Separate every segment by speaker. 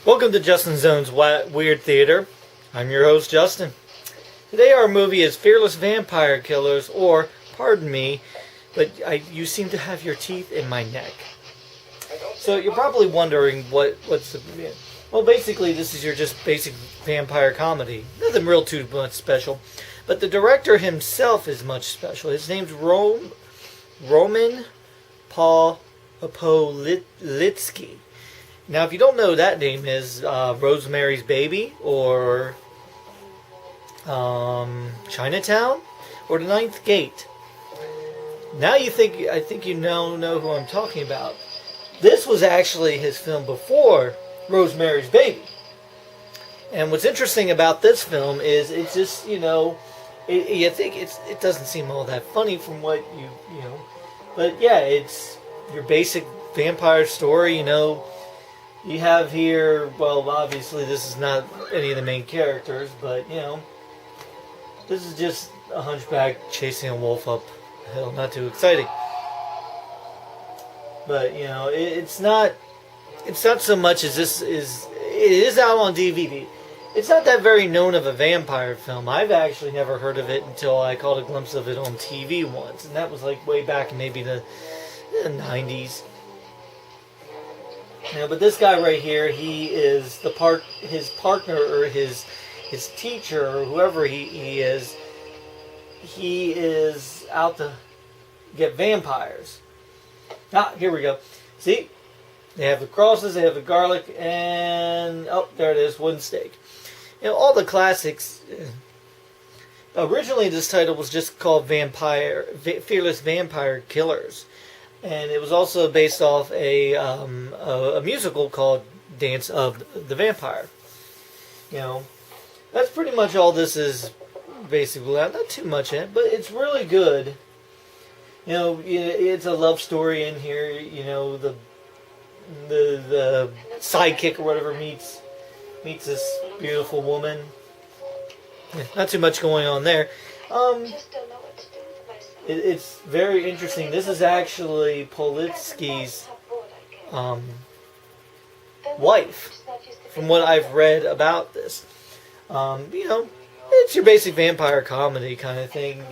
Speaker 1: Welcome to Justin Zone's Weird Theater. I'm your host, Justin. Today our movie is Fearless Vampire Killers, or, pardon me, but you seem to have your teeth in my neck. So you're probably wondering what's the... Well, basically this is your just basic vampire comedy. Nothing real too much special. But the director himself is much special. His name's Roman Polanski. Now, if you don't know who that name is, Rosemary's Baby, or Chinatown, or The Ninth Gate. Now I think you now know who I'm talking about. This was actually his film before Rosemary's Baby. And what's interesting about this film is it's just, you think it doesn't seem all that funny from what you know. But yeah, it's your basic vampire story, You have here, well, obviously this is not any of the main characters, but, this is just a hunchback chasing a wolf up a hill. Not too exciting. But, it's not so much as it is out on DVD. It's not that very known of a vampire film. I've actually never heard of it until I caught a glimpse of it on TV once, and that was like way back in maybe the 90s. But this guy right here, he is his partner or his teacher or whoever he is out to get vampires. Here we go. See? They have the crosses, they have the garlic, and there it is, wooden stake. All the classics. Originally this title was just called Fearless Vampire Killers. And it was also based off a musical called Dance of the Vampire. That's pretty much all this is basically. Not too much in it, but it's really good. It's a love story in here. The sidekick or whatever meets this beautiful woman. Not too much going on there. It's very interesting. This is actually Polanski's wife, from what I've read about this. It's your basic vampire comedy kind of thing.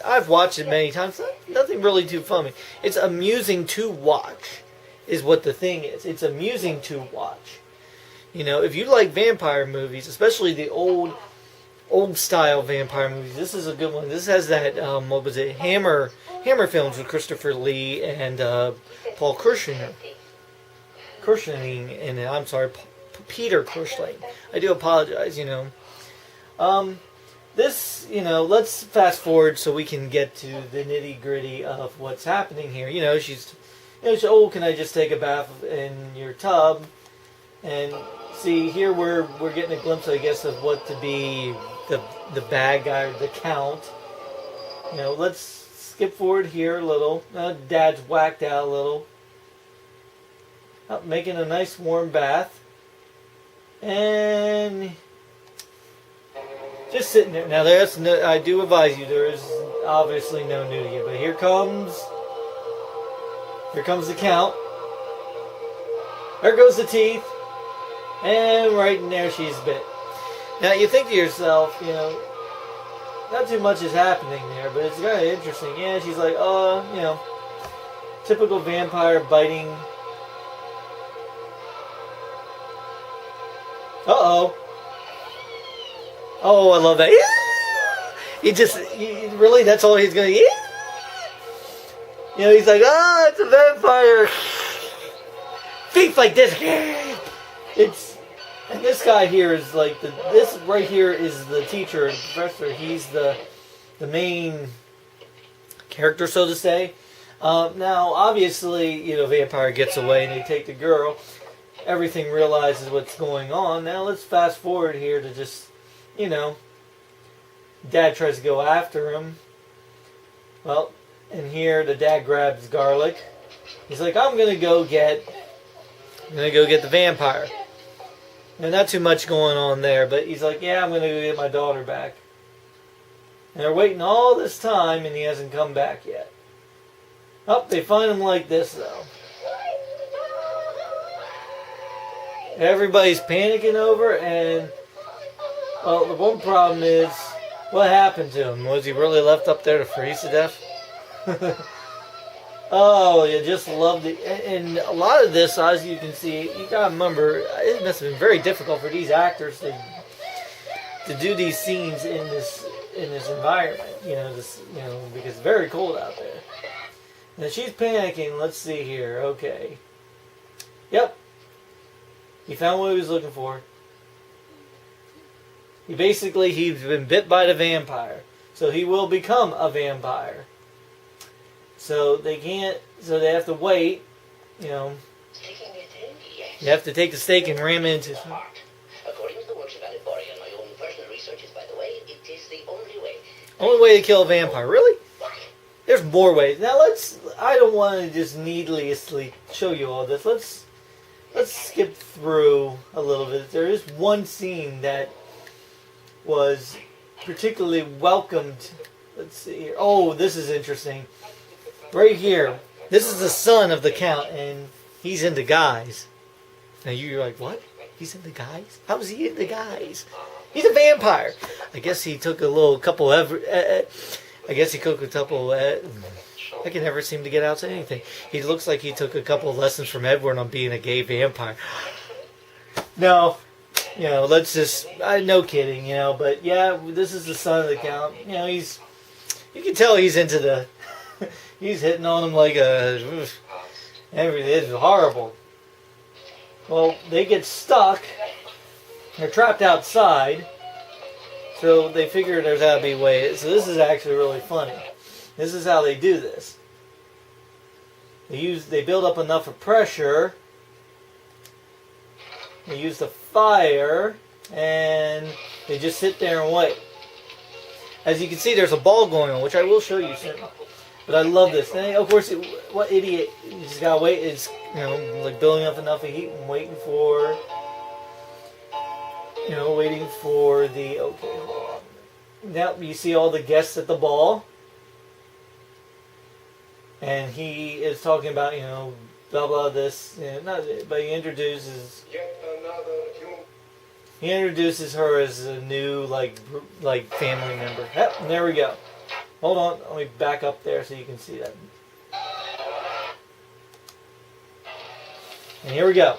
Speaker 1: I've watched it many times. Nothing really too funny. It's amusing to watch, is what the thing is. It's amusing to watch. If you like vampire movies, especially the old style vampire movies, this is a good one. This has that Hammer films with Christopher Lee and Paul Cushing in it. I'm sorry, Peter Cushing. I do apologize. This, let's fast forward so we can get to the nitty gritty of what's happening here. She's, can I just take a bath in your tub? And see, here we're getting a glimpse, I guess, of what to be the bad guy, the Count. Let's skip forward here a little. Dad's whacked out a little. Making a nice warm bath. And just sitting there. Now, I do advise you, there is obviously no nudity, but here comes the Count. There goes the teeth. And right in there she's bit. Now you think to yourself, not too much is happening there, but it's kind of interesting. Yeah, she's like, typical vampire biting. Oh, I love that. Really, that's all he's going to eat? He's like, it's a vampire. Feet like this. And this guy here is like this right here is the teacher and professor. He's the main character, so to say. Now, obviously, vampire gets away and they take the girl. Everything realizes what's going on. Now let's fast forward here to just, Dad tries to go after him. Well, and here the dad grabs garlic. He's like, I'm gonna go get the vampire. Now, not too much going on there, but he's like, yeah, I'm going to go get my daughter back. And they're waiting all this time, and he hasn't come back yet. They find him like this, though. Everybody's panicking over, and well, the one problem is, what happened to him? Was he really left up there to freeze to death? Oh, you just loved it. And a lot of this, as you can see, you gotta remember, it must have been very difficult for these actors to do these scenes in this environment. Because it's very cold out there. Now she's panicking. Let's see here. Okay. Yep. He found what he was looking for. He's been bit by the vampire. So he will become a vampire. So they have to wait, You have to take the stake and ram it into...
Speaker 2: According to the works of Alibori and my own personal researches, by the way, it is the only way.
Speaker 1: Only way to kill a vampire. Really? There's more ways. Now I don't want to just needlessly show you all this. Let's skip through a little bit. There is one scene that was particularly welcomed. Let's see here. Oh, this is interesting. Right here. This is the son of the Count, and he's into guys. Now you're like, what? He's into guys? How is he into guys? He's a vampire. I guess he took I can never seem to get out to anything. He looks like he took a couple of lessons from Edward on being a gay vampire. No, let's just, no kidding, but yeah, this is the son of the Count. You can tell he's into he's hitting on him like everything is horrible. Well, they get stuck. They're trapped outside. So they figure there's got to be a way. So this is actually really funny. This is how they do this. They build up enough of pressure. They use the fire, and they just sit there and wait. As you can see, there's a ball going on, which I will show you soon. But I love this. And of course, what idiot? You just gotta wait. It's like building up enough of heat and waiting for the. Okay, hold on. Now you see all the guests at the ball, and he is talking about blah blah this. But he introduces. He introduces her as a new like family member. Yep, and there we go. Hold on, let me back up there so you can see that. And here we go.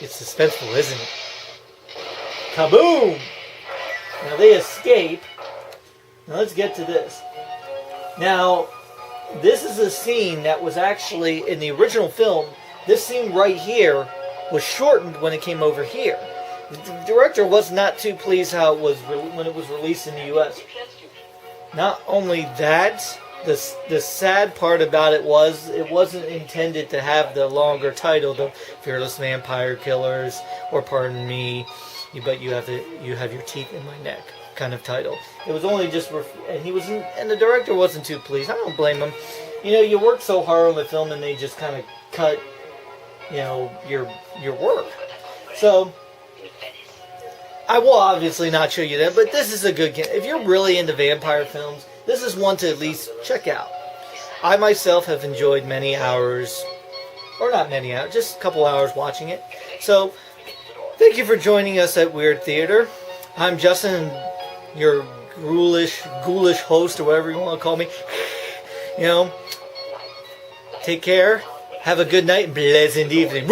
Speaker 1: It's suspenseful, isn't it? Kaboom! Now they escape. Now let's get to this. Now, this is a scene that was actually in the original film. This scene right here was shortened when it came over here. The director was not too pleased how it was when it was released in the U.S. Not only that, the sad part about it wasn't intended to have the longer title, the Fearless Vampire Killers, or Pardon Me, but you have your teeth in my neck kind of title. It was only just, and the director wasn't too pleased. I don't blame him. You work so hard on the film, and they just kind of cut, your work. So. I will obviously not show you that, but this is a good game. If you're really into vampire films, this is one to at least check out. I myself have enjoyed many hours, or not many hours, just a couple hours watching it. So, thank you for joining us at Weird Theater. I'm Justin, your ghoulish host, or whatever you want to call me. Take care, have a good night, and pleasant evening.